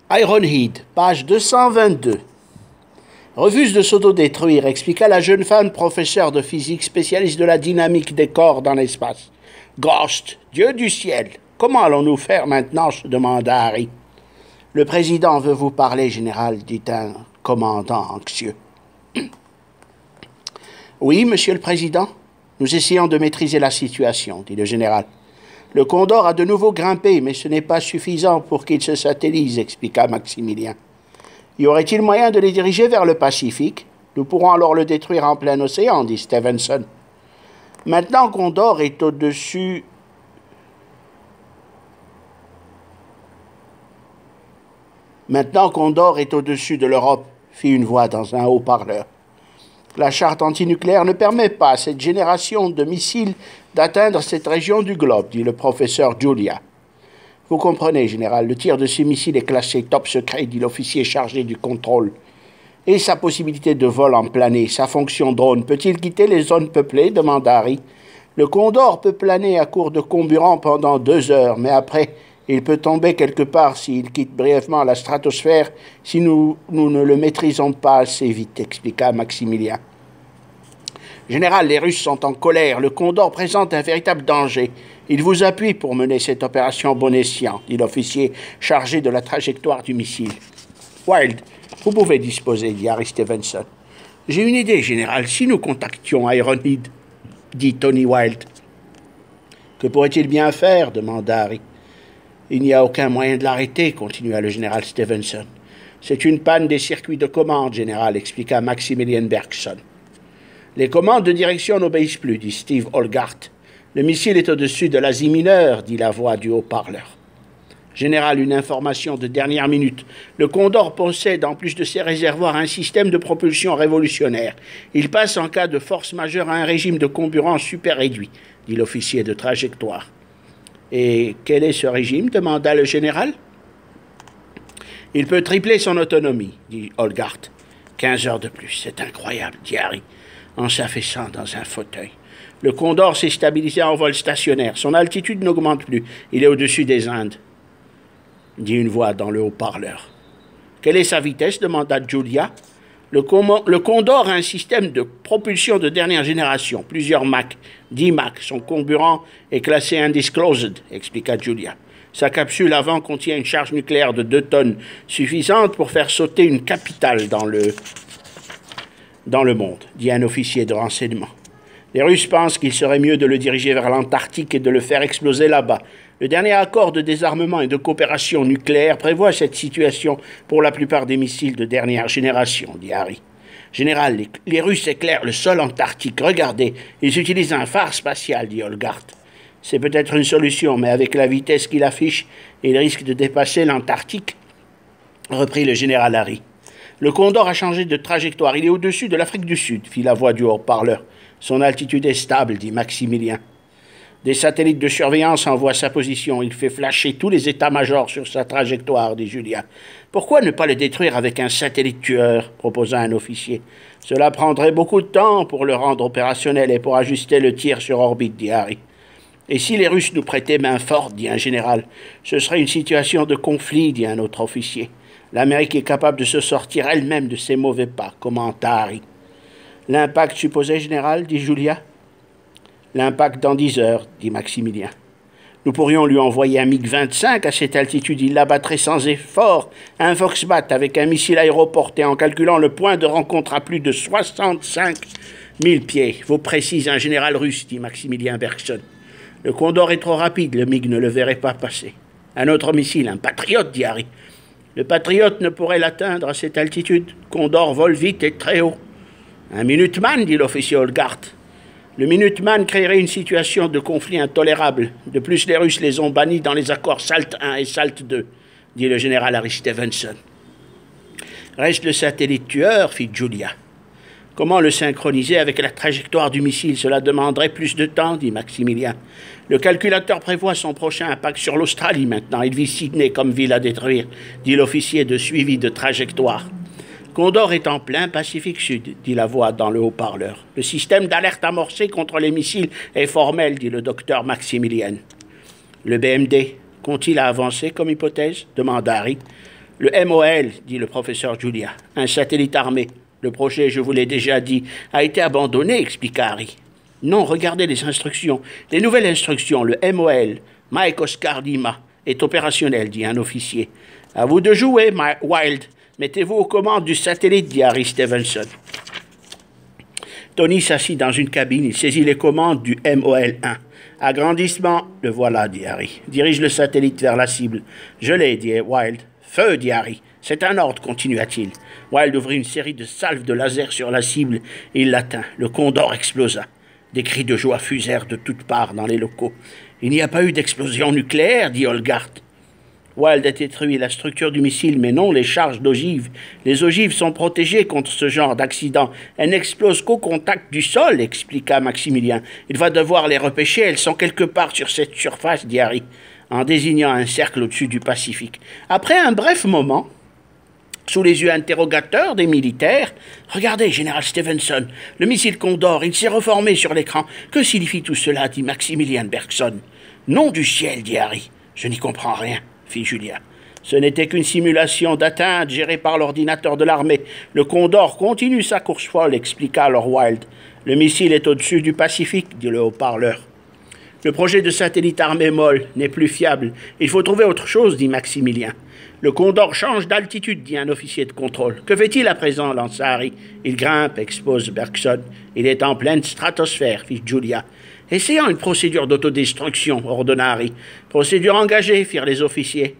Ironhead, page 222. Refuse de s'autodétruire, expliqua la jeune femme professeure de physique spécialiste de la dynamique des corps dans l'espace. Ghost, Dieu du ciel, comment allons-nous faire maintenant se demanda Harry. Le président veut vous parler, général, dit un commandant anxieux. Oui, monsieur le président, nous essayons de maîtriser la situation, dit le général. Le Condor a de nouveau grimpé, mais ce n'est pas suffisant pour qu'il se satellise, expliqua Maximilien. Y aurait-il moyen de les diriger vers le Pacifique? Nous pourrons alors le détruire en plein océan, dit Stevenson. Maintenant, Condor est au-dessus... Maintenant, Condor est au-dessus de l'Europe, fit une voix dans un haut-parleur. La charte antinucléaire ne permet pas à cette génération de missiles d'atteindre cette région du globe, dit le professeur Julia. Vous comprenez, général, le tir de ces missiles est classé top secret, dit l'officier chargé du contrôle. Et sa possibilité de vol en planée, sa fonction drone, peut-il quitter les zones peuplées, demanda Harry. Le Condor peut planer à court de carburant pendant 2 heures, mais après, il peut tomber quelque part s'il quitte brièvement la stratosphère si nous ne le maîtrisons pas assez vite, expliqua Maximilien. Général, les Russes sont en colère. Le Condor présente un véritable danger. Il vous appuie pour mener cette opération bon escient, dit l'officier chargé de la trajectoire du missile. Wild, vous pouvez disposer, dit Harry Stevenson. J'ai une idée, général. Si nous contactions Ironhead, dit Tony Wild. Que pourrait-il bien faire, demanda Harry. Il n'y a aucun moyen de l'arrêter, continua le général Stevenson. C'est une panne des circuits de commande, général, expliqua Maximilian Bergson. Les commandes de direction n'obéissent plus, dit Steve Olgart. Le missile est au-dessus de l'Asie mineure, dit la voix du haut-parleur. Général, une information de dernière minute. Le Condor possède, en plus de ses réservoirs, un système de propulsion révolutionnaire. Il passe en cas de force majeure à un régime de carburant super réduit, dit l'officier de trajectoire. Et quel est ce régime demanda le général. Il peut tripler son autonomie, dit Olgart. 15 heures de plus, c'est incroyable, dit Harry, en s'affaissant dans un fauteuil. Le Condor s'est stabilisé en vol stationnaire. Son altitude n'augmente plus. Il est au-dessus des Indes, dit une voix dans le haut-parleur. Quelle est sa vitesse demanda Julia. Le Condor a un système de propulsion de dernière génération, plusieurs Mach, 10 Mach. Son carburant est classé undisclosed, expliqua Julia. Sa capsule avant contient une charge nucléaire de 2 tonnes, suffisante pour faire sauter une capitale dans le monde, dit un officier de renseignement. Les Russes pensent qu'il serait mieux de le diriger vers l'Antarctique et de le faire exploser là-bas. Le dernier accord de désarmement et de coopération nucléaire prévoit cette situation pour la plupart des missiles de dernière génération, dit Harry. Général, les Russes éclairent le sol antarctique. Regardez, ils utilisent un phare spatial, dit Olgart. C'est peut-être une solution, mais avec la vitesse qu'il affiche, il risque de dépasser l'Antarctique, reprit le général Harry. Le Condor a changé de trajectoire. Il est au-dessus de l'Afrique du Sud, fit la voix du haut-parleur. Son altitude est stable, dit Maximilien. Des satellites de surveillance envoient sa position. Il fait flasher tous les états-majors sur sa trajectoire, dit Julien. Pourquoi ne pas le détruire avec un satellite tueur, proposa un officier. Cela prendrait beaucoup de temps pour le rendre opérationnel et pour ajuster le tir sur orbite, dit Harry. Et si les Russes nous prêtaient main forte, dit un général, ce serait une situation de conflit, dit un autre officier. L'Amérique est capable de se sortir elle-même de ses mauvais pas, commenta Harry. L'impact supposé, général, dit Julia. L'impact dans 10 heures, dit Maximilien. Nous pourrions lui envoyer un MiG-25 à cette altitude. Il l'abattrait sans effort. Un Foxbat avec un missile aéroporté en calculant le point de rencontre à plus de 65 000 pieds. Vous précise un général russe, dit Maximilien Bergson. Le Condor est trop rapide, le MiG ne le verrait pas passer. Un autre missile, un Patriot, dit Harry. Le Patriot ne pourrait l'atteindre à cette altitude. Condor vole vite et très haut. Un Minuteman, dit l'officier Olgart. Le Minuteman créerait une situation de conflit intolérable. De plus, les Russes les ont bannis dans les accords SALT I et SALT II, dit le général Harry Stevenson. Reste le satellite tueur, fit Julia. Comment le synchroniser avec la trajectoire du missile? Cela demanderait plus de temps, dit Maximilien. Le calculateur prévoit son prochain impact sur l'Australie maintenant. Il vise Sydney comme ville à détruire, dit l'officier de suivi de trajectoire. Condor est en plein Pacifique Sud, dit la voix dans le haut-parleur. Le système d'alerte amorcé contre les missiles est formel, dit le docteur Maximilien. Le BMD compte-t-il à avancer comme hypothèse demanda Harry. Le MOL, dit le professeur Julia, un satellite armé. Le projet, je vous l'ai déjà dit, a été abandonné, expliqua Harry. Non, regardez les instructions. Les nouvelles instructions, le MOL, Mike Oscar Lima, est opérationnel, dit un officier. À vous de jouer, Wild. Mettez-vous aux commandes du satellite, dit Harry Stevenson. Tony s'assit dans une cabine, il saisit les commandes du MOL-1. Agrandissement, le voilà, dit Harry. Dirige le satellite vers la cible. Je l'ai, dit Wild. Feu, dit Harry. C'est un ordre, continua-t-il. Wild ouvrit une série de salves de laser sur la cible et il l'atteint. Le Condor explosa. Des cris de joie fusèrent de toutes parts dans les locaux. Il n'y a pas eu d'explosion nucléaire, dit Holgart. Wild a détruit la structure du missile, mais non les charges d'ogives. Les ogives sont protégées contre ce genre d'accident. Elles n'explosent qu'au contact du sol, expliqua Maximilien. Il va devoir les repêcher, elles sont quelque part sur cette surface, dit Harry, en désignant un cercle au-dessus du Pacifique. Après un bref moment, sous les yeux interrogateurs des militaires, « Regardez, général Stevenson, le missile Condor, il s'est reformé sur l'écran. Que signifie tout cela » dit Maximilien Bergson. « Nom du ciel » dit Harry. « Je n'y comprends rien » fit Julia. Ce n'était qu'une simulation d'atteinte gérée par l'ordinateur de l'armée. Le Condor continue sa course folle, expliqua Lord Wild. Le missile est au-dessus du Pacifique, dit le haut-parleur. Le projet de satellite armé MOL n'est plus fiable. Il faut trouver autre chose, dit Maximilien. Le Condor change d'altitude, dit un officier de contrôle. Que fait-il à présent, lança Harry. Il grimpe, expose Bergson. Il est en pleine stratosphère, fit Julia. Essayons une procédure d'autodestruction, ordonna Harry. Procédure engagée, firent les officiers.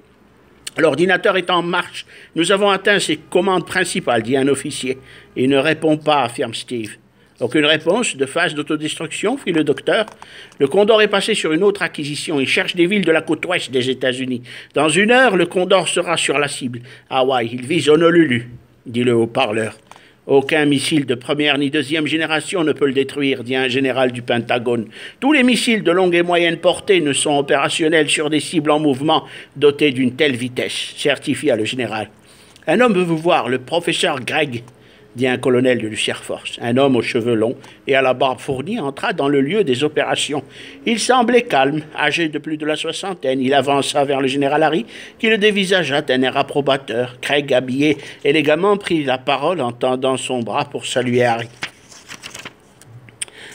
L'ordinateur est en marche. Nous avons atteint ses commandes principales, dit un officier. Il ne répond pas, affirme Steve. Aucune réponse de phase d'autodestruction, fit le docteur. Le Condor est passé sur une autre acquisition. Il cherche des villes de la côte ouest des États-Unis. Dans 1 heure, le Condor sera sur la cible. Hawaï, il vise Honolulu, dit le haut-parleur. Aucun missile de première ni deuxième génération ne peut le détruire, dit un général du Pentagone. Tous les missiles de longue et moyenne portée ne sont opérationnels sur des cibles en mouvement dotées d'une telle vitesse, certifia le général. Un homme veut vous voir, le professeur Gregg, dit un colonel de l'Air Force. Un homme aux cheveux longs et à la barbe fournie entra dans le lieu des opérations. Il semblait calme, âgé de plus de la soixantaine. Il avança vers le général Harry, qui le dévisagea d'un air approbateur. Craig, habillé élégamment, prit la parole en tendant son bras pour saluer Harry.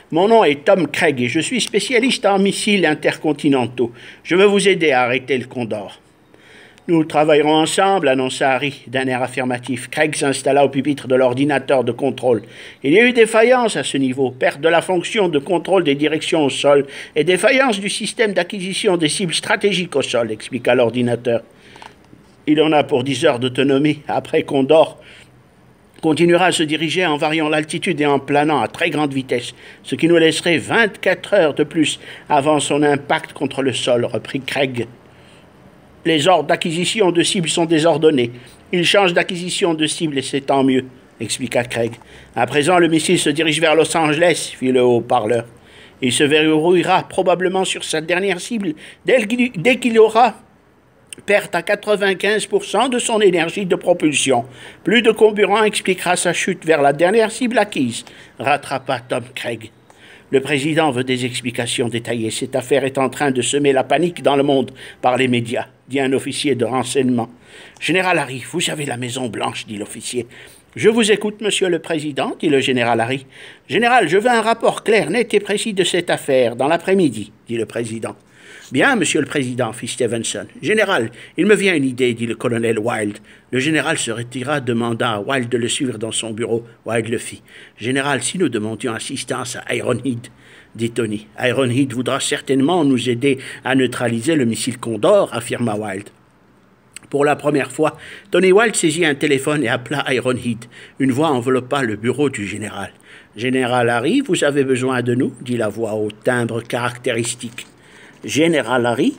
Mon nom est Tom Craig et je suis spécialiste en missiles intercontinentaux. Je veux vous aider à arrêter le Condor. Nous travaillerons ensemble, annonça Harry d'un air affirmatif. Craig s'installa au pupitre de l'ordinateur de contrôle. Il y a eu défaillance à ce niveau, perte de la fonction de contrôle des directions au sol et défaillance du système d'acquisition des cibles stratégiques au sol, expliqua l'ordinateur. Il en a pour 10 heures d'autonomie. Après Condor continuera à se diriger en variant l'altitude et en planant à très grande vitesse, ce qui nous laisserait 24 heures de plus avant son impact contre le sol, reprit Craig. Les ordres d'acquisition de cibles sont désordonnés. Il change d'acquisition de cibles et c'est tant mieux, expliqua Craig. À présent, le missile se dirige vers Los Angeles, fit le haut-parleur. Il se verrouillera probablement sur sa dernière cible dès qu'il aura perte à 95% de son énergie de propulsion. Plus de carburant expliquera sa chute vers la dernière cible acquise, rattrapa Tom Craig. Le président veut des explications détaillées. Cette affaire est en train de semer la panique dans le monde par les médias, dit un officier de renseignement. Général Harry, vous avez la Maison-Blanche, dit l'officier. Je vous écoute, monsieur le président, dit le général Harry. Général, je veux un rapport clair, net et précis de cette affaire, dans l'après-midi, dit le président. Bien, monsieur le président, fit Stevenson. Général, il me vient une idée, dit le colonel Wild. Le général se retira, demanda à Wild de le suivre dans son bureau. Wild le fit. Général, si nous demandions assistance à Ironhide, dit Tony. Ironhide voudra certainement nous aider à neutraliser le missile Condor, affirma Wild. Pour la première fois, Tony Wild saisit un téléphone et appela Ironhide. Une voix enveloppa le bureau du général. « Général Harry, vous avez besoin de nous » dit la voix au timbre caractéristique. « Général Harry ?»«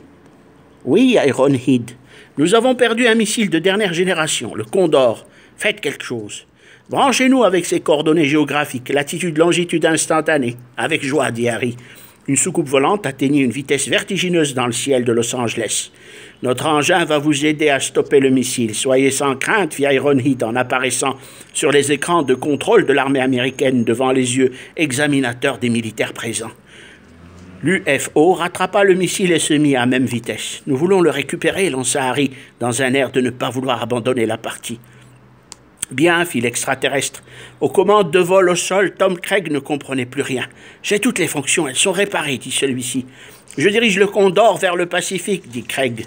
Oui, Ironhide. Nous avons perdu un missile de dernière génération, le Condor. Faites quelque chose. Branchez-nous avec ses coordonnées géographiques, latitude, longitude instantanée. » Avec joie, dit Harry. Une soucoupe volante atteignit une vitesse vertigineuse dans le ciel de Los Angeles. « Notre engin va vous aider à stopper le missile. Soyez sans crainte, fit Ironhide en apparaissant sur les écrans de contrôle de l'armée américaine devant les yeux examinateurs des militaires présents. L'UFO rattrapa le missile et se mit à même vitesse. « Nous voulons le récupérer », lança Harry, dans un air de ne pas vouloir abandonner la partie. « Bien », fit l'extraterrestre. Aux commandes de vol au sol, Tom Craig ne comprenait plus rien. « J'ai toutes les fonctions, elles sont réparées », dit celui-ci. « Je dirige le Condor vers le Pacifique », dit Craig.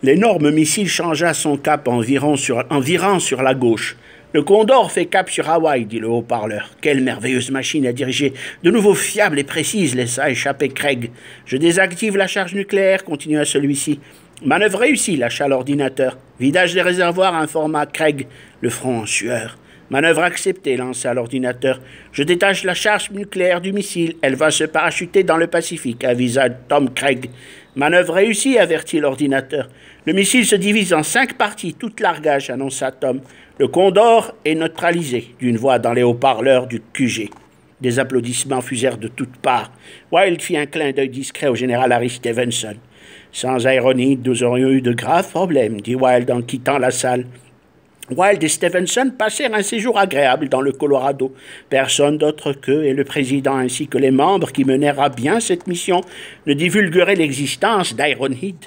L'énorme missile changea son cap en virant sur la gauche. « Le Condor fait cap sur Hawaï », dit le haut-parleur. « Quelle merveilleuse machine à diriger, de nouveau fiable et précise », laissa échapper Craig. « Je désactive la charge nucléaire », continua celui-ci. « Manœuvre réussie », lâcha l'ordinateur. « Vidage des réservoirs », informa Craig, le front en sueur. « Manœuvre acceptée », lança l'ordinateur. « Je détache la charge nucléaire du missile. Elle va se parachuter dans le Pacifique », avisa Tom Craig. « Manœuvre réussie », avertit l'ordinateur. « Le missile se divise en 5 parties, toute largage », annonça Tom. « Le Condor est neutralisé », d'une voix dans les haut-parleurs du QG. Des applaudissements fusèrent de toutes parts. Wilde fit un clin d'œil discret au général Harry Stevenson. « Sans Aéronide, nous aurions eu de graves problèmes », dit Wilde en quittant la salle. Wilde et Stevenson passèrent un séjour agréable dans le Colorado. Personne d'autre qu'eux et le président ainsi que les membres qui menèrent à bien cette mission ne divulgueraient l'existence d'Ironhide.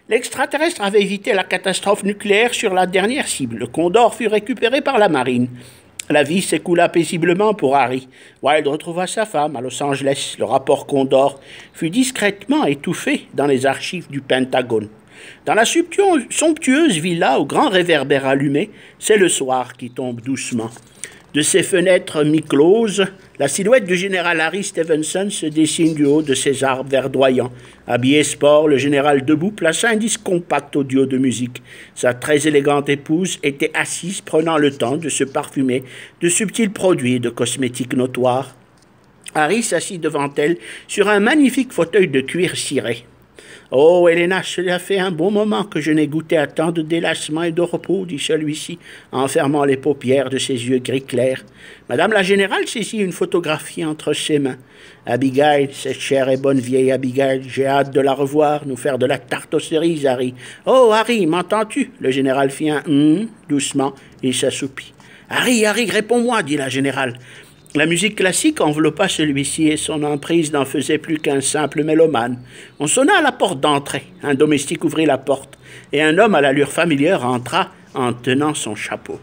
L'extraterrestre avait évité la catastrophe nucléaire sur la dernière cible. Le Condor fut récupéré par la marine. La vie s'écoula paisiblement pour Harry. Wilde retrouva sa femme à Los Angeles. Le rapport Condor fut discrètement étouffé dans les archives du Pentagone. Dans la somptueuse villa au grand réverbère allumé, c'est le soir qui tombe doucement. De ses fenêtres mi-closes, la silhouette du général Harry Stevenson se dessine du haut de ses arbres verdoyants. Habillé sport, le général debout plaça un disque compact audio de musique. Sa très élégante épouse était assise, prenant le temps de se parfumer de subtils produits de cosmétiques notoires. Harry s'assit devant elle sur un magnifique fauteuil de cuir ciré. « Oh, Helena, cela fait un bon moment que je n'ai goûté à tant de délassement et de repos, » dit celui-ci, en fermant les paupières de ses yeux gris clairs. Madame la générale saisit une photographie entre ses mains. « Abigail, cette chère et bonne vieille Abigail, j'ai hâte de la revoir, nous faire de la tarte aux cerises, Harry. »« Oh, Harry, m'entends-tu » Le général fit un « doucement, il s'assoupit. « Harry, Harry, réponds-moi, » dit la générale. La musique classique enveloppa celui-ci et son emprise n'en faisait plus qu'un simple mélomane. On sonna à la porte d'entrée. Un domestique ouvrit la porte et un homme à l'allure familière entra en tenant son chapeau.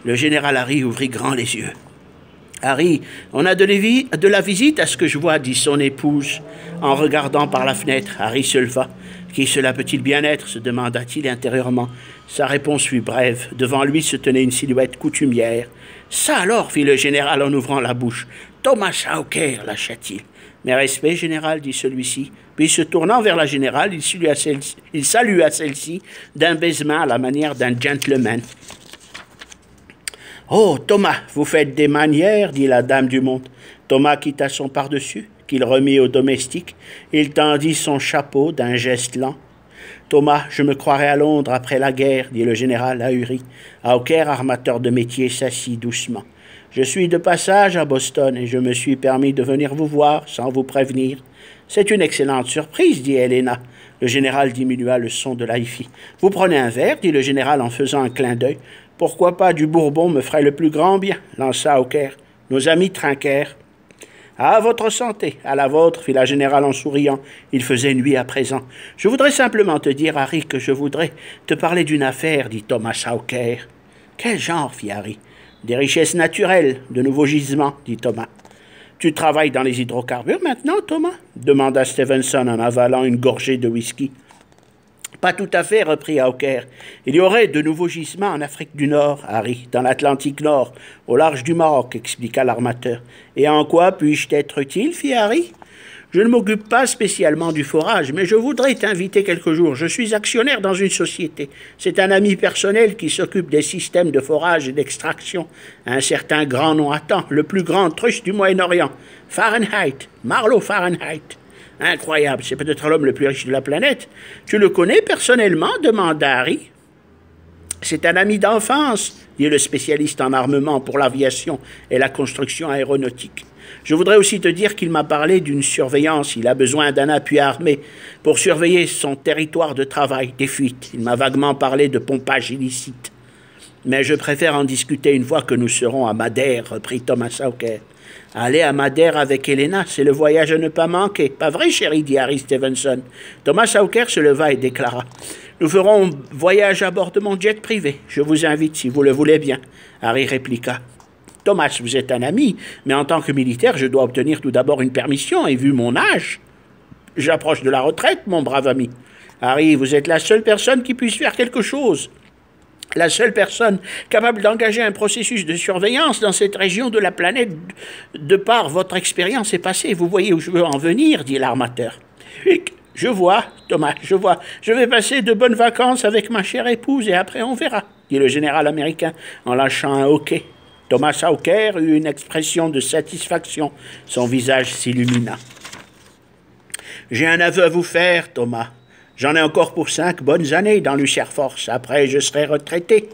Le général Harry ouvrit grand les yeux. « Harry, on a de la visite à ce que je vois, » dit son épouse. En regardant par la fenêtre, Harry se leva. « Qui cela peut-il bien être ?» se demanda-t-il intérieurement. Sa réponse fut brève. Devant lui se tenait une silhouette coutumière. « Ça alors » fit le général en ouvrant la bouche. « Thomas Hawker » lâcha-t-il. « Mes respects, général » dit celui-ci. Puis se tournant vers la générale, il salua celle-ci d'un baisement à la manière d'un gentleman. « Oh, Thomas, vous faites des manières » dit la dame du monde. Thomas quitta son pardessus, qu'il remit au domestique. Il tendit son chapeau d'un geste lent. « Thomas, je me croirais à Londres après la guerre, » dit le général ahuri. Hawker, armateur de métier, s'assit doucement. « Je suis de passage à Boston et je me suis permis de venir vous voir sans vous prévenir. »« C'est une excellente surprise, » dit Helena. Le général diminua le son de la hi-fi. « Vous prenez un verre, » dit le général en faisant un clin d'œil. « Pourquoi pas du Bourbon me ferait le plus grand bien, » lança Hawker. Nos amis trinquèrent. « À votre santé, à la vôtre, » fit la générale en souriant. Il faisait nuit à présent. « Je voudrais simplement te dire, Harry, que je voudrais te parler d'une affaire, » dit Thomas Hawker. « Quel genre » fit Harry. « Des richesses naturelles, de nouveaux gisements, » dit Thomas. « Tu travailles dans les hydrocarbures maintenant, Thomas » demanda Stevenson en avalant une gorgée de whisky. « Pas tout à fait, » reprit Hawker. « Il y aurait de nouveaux gisements en Afrique du Nord, Harry, dans l'Atlantique Nord, au large du Maroc, » expliqua l'armateur. « Et en quoi puis-je t'être utile, fit Harry. « Je ne m'occupe pas spécialement du forage, mais je voudrais t'inviter quelque jour. Je suis actionnaire dans une société. C'est un ami personnel qui s'occupe des systèmes de forage et d'extraction. Un certain grand nom attend, le plus grand truche du Moyen-Orient. Fahrenheit, Marlowe Fahrenheit. Incroyable, c'est peut-être l'homme le plus riche de la planète. Tu le connais personnellement » demanda Harry. « C'est un ami d'enfance, » dit le spécialiste en armement pour l'aviation et la construction aéronautique. « Je voudrais aussi te dire qu'il m'a parlé d'une surveillance. Il a besoin d'un appui armé pour surveiller son territoire de travail, des fuites. Il m'a vaguement parlé de pompage illicite. Mais je préfère en discuter une fois que nous serons à Madère, » reprit Thomas Hawker. Aller à Madère avec Helena, c'est le voyage à ne pas manquer. Pas vrai, chérie, dit Harry Stevenson. Thomas Hawker se leva et déclara. Nous ferons voyage à bord de mon jet privé. Je vous invite, si vous le voulez bien. Harry répliqua. Thomas, vous êtes un ami, mais en tant que militaire, je dois obtenir tout d'abord une permission, et vu mon âge, j'approche de la retraite, mon brave ami. Harry, vous êtes la seule personne qui puisse faire quelque chose. La seule personne capable d'engager un processus de surveillance dans cette région de la planète, de par votre expérience est passée. Vous voyez où je veux en venir, dit l'armateur. Je vois, Thomas, je vois. Je vais passer de bonnes vacances avec ma chère épouse et après on verra, dit le général américain en lâchant un hoquet. Thomas Hawker eut une expression de satisfaction. Son visage s'illumina. J'ai un aveu à vous faire, Thomas. J'en ai encore pour 5 bonnes années dans l'Air Force. Après, je serai retraité.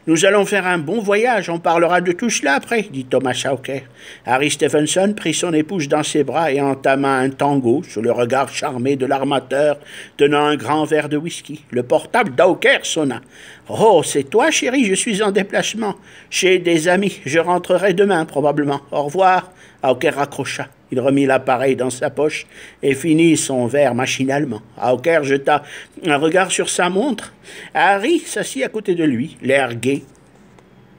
Nous allons faire un bon voyage. On parlera de tout cela après, dit Thomas Hawker. Harry Stevenson prit son épouse dans ses bras et entama un tango sous le regard charmé de l'armateur, tenant un grand verre de whisky. Le portable d'Hawker sonna. « Oh, c'est toi, chérie, je suis en déplacement. Chez des amis. Je rentrerai demain, probablement. Au revoir. » Hawker raccrocha. Il remit l'appareil dans sa poche et finit son verre machinalement. Hawker jeta un regard sur sa montre. Harry s'assit à côté de lui, l'air gai.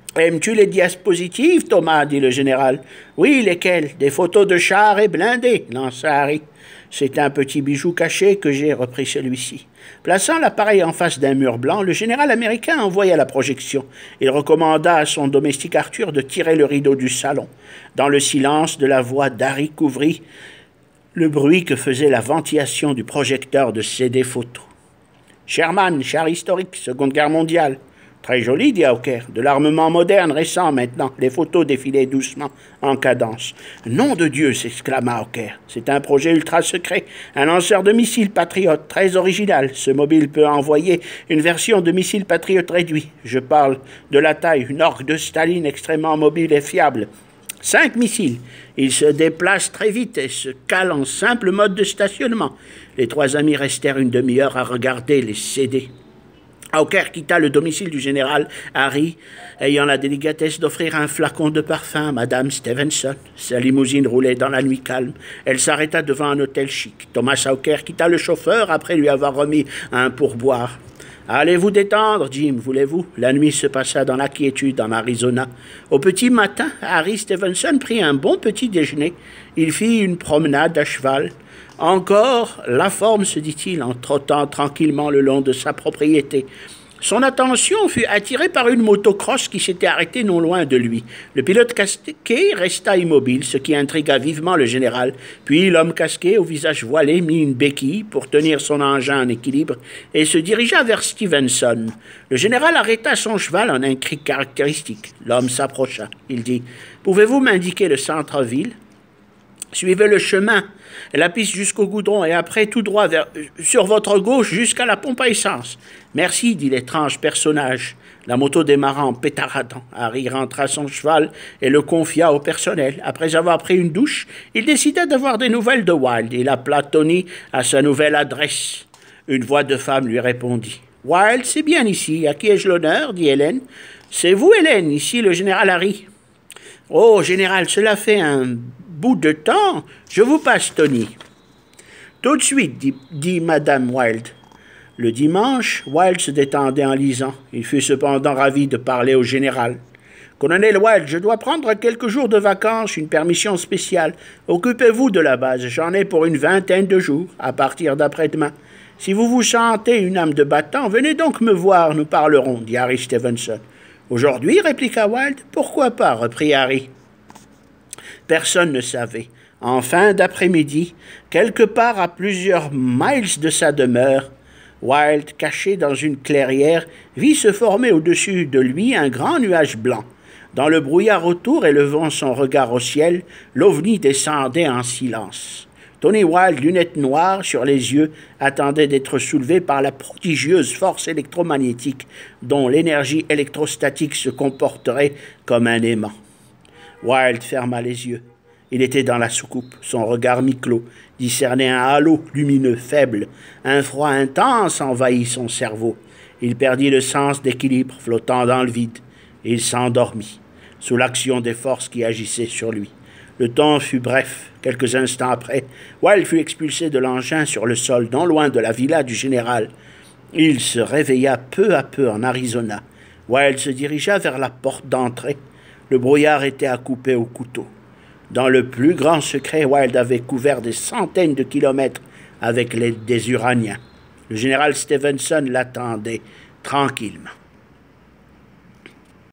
« Aimes-tu les diapositives, Thomas » dit le général. « Oui, lesquelles ? Des photos de chars et blindés » lança Harry. « C'est un petit bijou caché que j'ai, repris celui-ci. » Plaçant l'appareil en face d'un mur blanc, le général américain envoya la projection. Il recommanda à son domestique Arthur de tirer le rideau du salon. Dans le silence de la voix d'Harry couvrit le bruit que faisait la ventilation du projecteur de CD photos. « Sherman, char historique, Seconde Guerre mondiale. » Très joli, dit Hawker. De l'armement moderne récent maintenant. Les photos défilaient doucement, en cadence. Nom de Dieu, s'exclama Hawker. C'est un projet ultra secret. Un lanceur de missiles patriote très original. Ce mobile peut envoyer une version de missile patriote réduit. Je parle de la taille, une orgue de Staline extrêmement mobile et fiable. 5 missiles. Ils se déplacent très vite et se calent en simple mode de stationnement. Les 3 amis restèrent une demi-heure à regarder les CD. Hawker quitta le domicile du général Harry, ayant la délicatesse d'offrir un flacon de parfum à Madame Stevenson. Sa limousine roulait dans la nuit calme. Elle s'arrêta devant un hôtel chic. Thomas Hawker quitta le chauffeur après lui avoir remis un pourboire. « Allez vous détendre, Jim, voulez-vous » La nuit se passa dans la quiétude en Arizona. Au petit matin, Harry Stevenson prit un bon petit déjeuner. Il fit une promenade à cheval. Encore la forme, se dit-il, en trottant tranquillement le long de sa propriété. Son attention fut attirée par une motocross qui s'était arrêtée non loin de lui. Le pilote casqué resta immobile, ce qui intrigua vivement le général. Puis l'homme casqué, au visage voilé, mit une béquille pour tenir son engin en équilibre et se dirigea vers Stevenson. Le général arrêta son cheval en un cri caractéristique. L'homme s'approcha. Il dit « Pouvez-vous m'indiquer le centre-ville » Suivez le chemin, la piste jusqu'au goudron et après tout droit sur votre gauche jusqu'à la pompe à essence. Merci, dit l'étrange personnage. La moto démarra en pétaradant. Harry rentra son cheval et le confia au personnel. Après avoir pris une douche, il décida d'avoir des nouvelles de Wilde. Il appela Tony à sa nouvelle adresse. Une voix de femme lui répondit. « Wilde, c'est bien ici. À qui ai-je l'honneur » dit Hélène. « C'est vous, Hélène, ici le général Harry. »« Oh, général, cela fait un bout de temps. Je vous passe, Tony. »« Tout de suite, dit Madame Wilde. » Le dimanche, Wilde se détendait en lisant. Il fut cependant ravi de parler au général. « Colonel Wilde, je dois prendre quelques jours de vacances, une permission spéciale. Occupez-vous de la base. J'en ai pour une 20aine de jours, à partir d'après-demain. Si vous vous sentez une âme de battant, venez donc me voir, nous parlerons, dit Harry Stevenson. « Aujourd'hui, répliqua Wilde. « Pourquoi pas, reprit Harry. Personne ne savait. En fin d'après-midi, quelque part à plusieurs miles de sa demeure, Wilde, caché dans une clairière, vit se former au-dessus de lui un grand nuage blanc. Dans le brouillard autour, élevant son regard au ciel, l'OVNI descendait en silence. Tony Wilde, lunettes noires sur les yeux, attendait d'être soulevé par la prodigieuse force électromagnétique dont l'énergie électrostatique se comporterait comme un aimant. Wilde ferma les yeux. Il était dans la soucoupe, son regard mi-clos discernait un halo lumineux faible. Un froid intense envahit son cerveau. Il perdit le sens d'équilibre, flottant dans le vide. Il s'endormit, sous l'action des forces qui agissaient sur lui. Le temps fut bref. Quelques instants après, Wilde fut expulsé de l'engin sur le sol, non loin de la villa du général. Il se réveilla peu à peu en Arizona. Wilde se dirigea vers la porte d'entrée. Le brouillard était à couper au couteau. Dans le plus grand secret, Wilde avait couvert des centaines de kilomètres avec l'aide des Uraniens. Le général Stevenson l'attendait tranquillement.